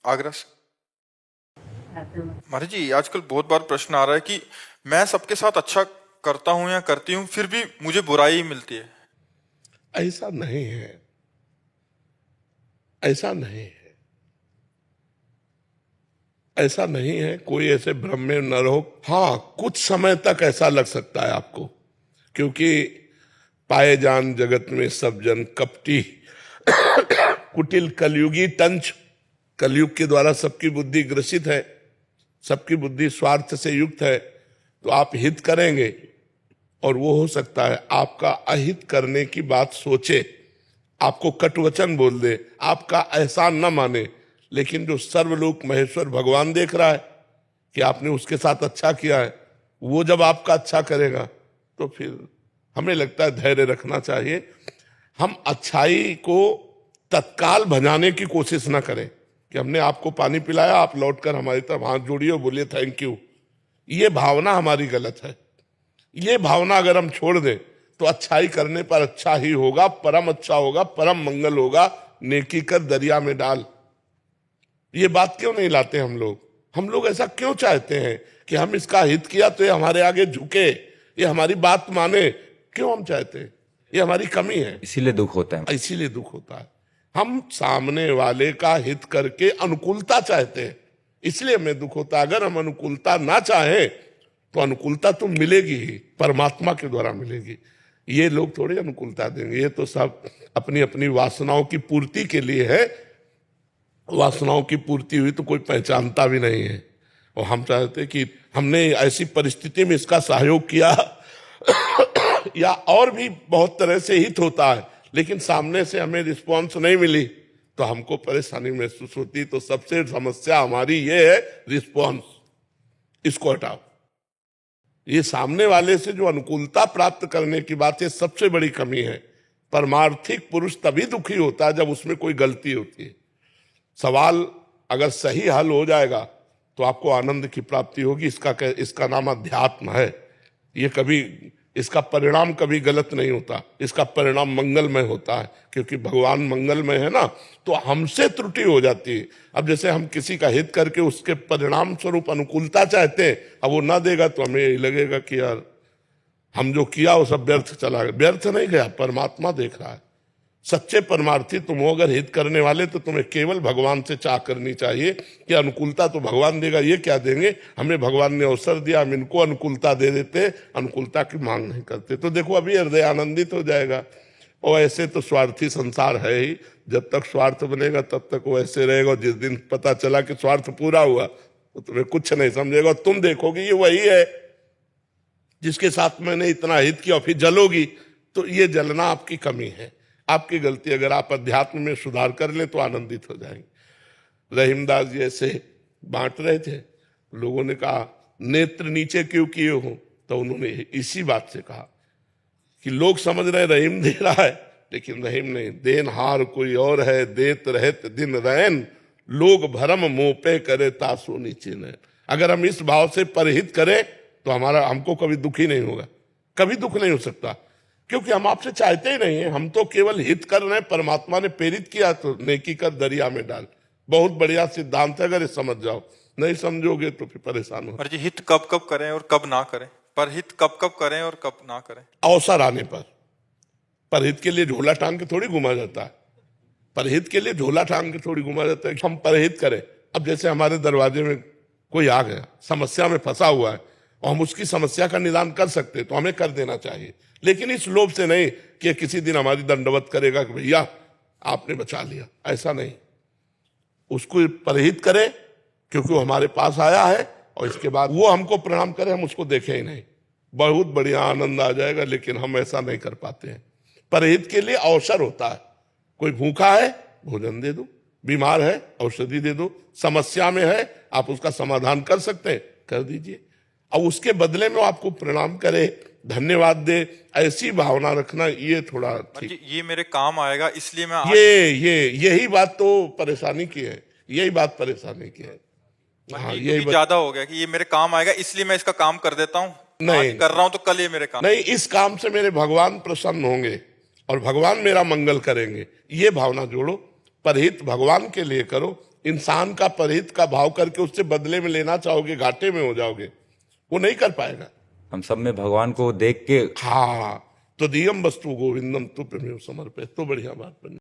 आगरा से। महाराज जी, आजकल बहुत बार प्रश्न आ रहा है कि मैं सबके साथ अच्छा करता हूं या करती हूं, फिर भी मुझे बुराई मिलती है। ऐसा नहीं है, ऐसा नहीं है, ऐसा नहीं है। कोई ऐसे भ्रम में न रहो। हाँ, कुछ समय तक ऐसा लग सकता है आपको, क्योंकि पाए जान जगत में सब जन कपटी कुटिल कलयुगी तंच। कलयुग के द्वारा सबकी बुद्धि ग्रसित है, सबकी बुद्धि स्वार्थ से युक्त है। तो आप हित करेंगे और वो हो सकता है आपका अहित करने की बात सोचे, आपको कटुवचन बोल दे, आपका एहसान न माने। लेकिन जो सर्वलोक महेश्वर भगवान देख रहा है कि आपने उसके साथ अच्छा किया है, वो जब आपका अच्छा करेगा तो फिर हमें लगता है धैर्य रखना चाहिए। हम अच्छाई को तत्काल भजाने की कोशिश ना करें कि हमने आपको पानी पिलाया, आप लौटकर हमारी तरफ हाथ जोड़िए और बोलिए थैंक यू। ये भावना हमारी गलत है। ये भावना अगर हम छोड़ दें तो अच्छाई करने पर अच्छा ही होगा, परम अच्छा होगा, परम मंगल होगा। नेकी कर दरिया में डाल, ये बात क्यों नहीं लाते हम लोग? हम लोग ऐसा क्यों चाहते हैं कि हम इसका हित किया तो ये हमारे आगे झुके, ये हमारी बात माने? क्यों हम चाहते हैं? ये हमारी कमी है, इसीलिए दुख होता है। इसीलिए दुख होता है। हम सामने वाले का हित करके अनुकूलता चाहते हैं, इसलिए हमें दुख होता है। अगर हम अनुकूलता ना चाहें तो अनुकूलता तो मिलेगी ही, परमात्मा के द्वारा मिलेगी। ये लोग थोड़ी अनुकूलता देंगे, ये तो सब अपनी अपनी वासनाओं की पूर्ति के लिए है। वासनाओं की पूर्ति हुई तो कोई पहचानता भी नहीं है। और हम चाहते कि हमने ऐसी परिस्थिति में इसका सहयोग किया या और भी बहुत तरह से हित होता है, लेकिन सामने से हमें रिस्पॉन्स नहीं मिली तो हमको परेशानी महसूस होती। तो सबसे समस्या हमारी ये है रिस्पॉन्स, इसको हटाओ। ये सामने वाले से जो अनुकूलता प्राप्त करने की बात है, सबसे बड़ी कमी है। परमार्थिक पुरुष तभी दुखी होता है जब उसमें कोई गलती होती है। सवाल अगर सही हल हो जाएगा तो आपको आनंद की प्राप्ति होगी। इसका नाम अध्यात्म है। ये कभी, इसका परिणाम कभी गलत नहीं होता, इसका परिणाम मंगलमय होता है, क्योंकि भगवान मंगलमय है ना। तो हमसे त्रुटि हो जाती है। अब जैसे हम किसी का हित करके उसके परिणाम स्वरूप अनुकूलता चाहते हैं, अब वो ना देगा तो हमें यही लगेगा कि यार हम जो किया वो सब व्यर्थ चला गया। व्यर्थ नहीं गया, परमात्मा देख रहा है। सच्चे परमार्थी तुम हो अगर हित करने वाले, तो तुम्हें केवल भगवान से चाह करनी चाहिए कि अनुकूलता तो भगवान देगा, ये क्या देंगे, हमें भगवान ने अवसर दिया, हम इनको अनुकूलता दे देते, अनुकूलता की मांग नहीं करते। तो देखो अभी हृदय आनंदित हो जाएगा। और ऐसे तो स्वार्थी संसार है ही, जब तक स्वार्थ बनेगा तब तक वो ऐसे रहेगा। और जिस दिन पता चला कि स्वार्थ पूरा हुआ तो तुम्हें कुछ नहीं समझेगा। तुम देखोगे ये वही है जिसके साथ मैंने इतना हित किया, फिर जलोगी। तो ये जलना आपकी कमी है, आपकी गलती। अगर आप अध्यात्म में सुधार कर लें तो आनंदित हो जाएंगे। रहीमदास जी ऐसे बांट रहे थे, लोगों ने कहा नेत्र नीचे क्यों किए हो, तो उन्होंने इसी बात से कहा कि लोग समझ रहे रहीम दे रहा है, लेकिन रहीम नहीं, देनहार कोई और है, देत रहत दिन रैन, लोग भरम मुंह पे करे तासो नीचे नैन। अगर हम इस भाव से परहित करें तो हमको कभी दुखी नहीं होगा, कभी दुख नहीं हो सकता, क्योंकि हम आपसे चाहते ही नहीं है। हम तो केवल हित कर रहे हैं। परमात्मा ने प्रेरित किया तो नेकी कर दरिया में डाल। बहुत बढ़िया सिद्धांत है, अगर ये समझ जाओ। नहीं समझोगे तो फिर परेशान हो। जी, हित कब कब करें और कब ना करें? पर हित कब कब करें और कब ना करें? अवसर आने पर। परहित के लिए झोला टांग के थोड़ी घुमा जाता है, परहित के लिए झोला टांग के थोड़ी घुमा जाता है। हम परहित करें। अब जैसे हमारे दरवाजे में कोई आ गया, समस्या में फंसा हुआ है, और हम उसकी समस्या का निदान कर सकते तो हमें कर देना चाहिए। लेकिन इस लोभ से नहीं कि किसी दिन हमारी दंडवत करेगा कि भैया आपने बचा लिया, ऐसा नहीं। उसको परहित करें क्योंकि वो हमारे पास आया है, और इसके बाद वो हमको प्रणाम करे, हम उसको देखें ही नहीं, बहुत बढ़िया आनंद आ जाएगा। लेकिन हम ऐसा नहीं कर पाते हैं। परहित के लिए अवसर होता है। कोई भूखा है, भोजन दे दो, बीमार है, औषधि दे दो, समस्या में है, आप उसका समाधान कर सकते हैं, कर दीजिए। और उसके बदले में आपको प्रणाम करे, धन्यवाद दे, ऐसी भावना रखना, ये थोड़ा ठीक। ये मेरे काम आएगा इसलिए मैं यही बात तो परेशानी की है, यही बात परेशानी की है। हाँ, यही ज्यादा हो गया कि ये मेरे काम आएगा इसलिए मैं इसका काम कर देता हूँ, नहीं कर रहा हूँ तो कल ये मेरे काम नहीं, इस काम से मेरे भगवान प्रसन्न होंगे और भगवान मेरा मंगल करेंगे, ये भावना जोड़ो। परहित भगवान के लिए करो, इंसान का परहित का भाव करके उससे बदले में लेना चाहोगे, घाटे में हो जाओगे, वो नहीं कर पाएगा। हम सब में भगवान को देख के हाँ, तो दियम वस्तु गोविंदम तुभ्यमेव समर्पयेत्, तो बढ़िया बात बनी।